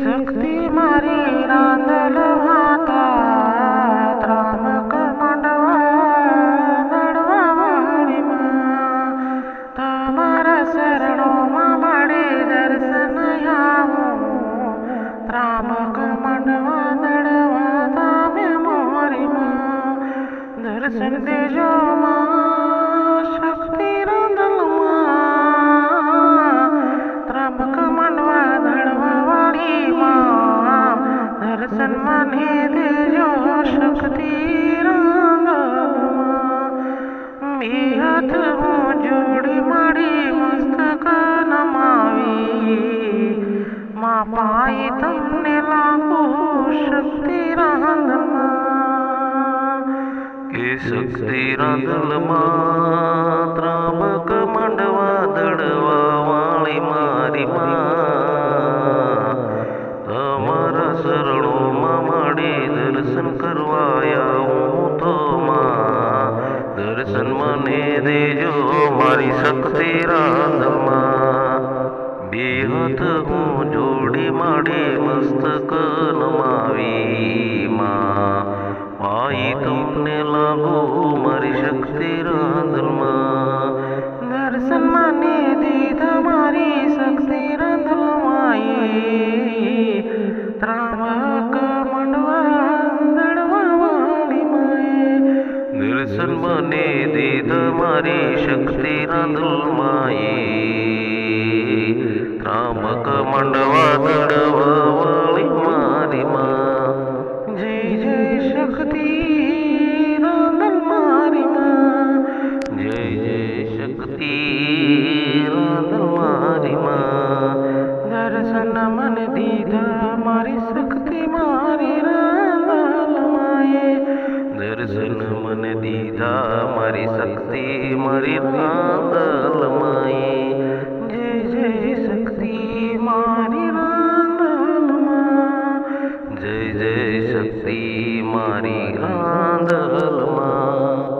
शक्ति मारी रांदल माता त्रामक मांडवा दड़वा वाली मां तमारा शरणों मां माड़ी दर्शन आवूं त्रामक मांडवा दड़वा तामे मोरी मां दर्शन देजो मां शक्ति रांदल मां त्रामक मांडवा दड़वा वाली मां दर्शन माने देजो शक्ति रांदल मां मी हाथ हूँ जोड़ी माड़ी मस्तक नमावी मां पाई तमने लागू शक्ति रांदल के शक्ति रांदल त्रामक मांडवा दड़वा वाली मारी तमारा शरणों माड़ी दर्शन करवाया हूँ तो दर्शन मने देजो मारी शक्ति रांदल बेहद हूँ जोड़ी माड़ी मस्तक नमावी मां पाई तुमने लागू मारी शक्ति रांदल दर्शन माने दीदा मारी शक्ति रांदल माई त्रामक मांडवा दड़वा वाली माए दर्शन मने दीदा मारी शक्ति रांदल त्रामक मांडवा दड़वा वाली मारी मां जय जय शक्ति रांदल मारी मां जय जय शक्ति रांदल मारी मां दर्शन मन दीदा मारी शक्ति मारी रांदल माए दर्शन मन दीदा मारी शक्ति मारी रांदल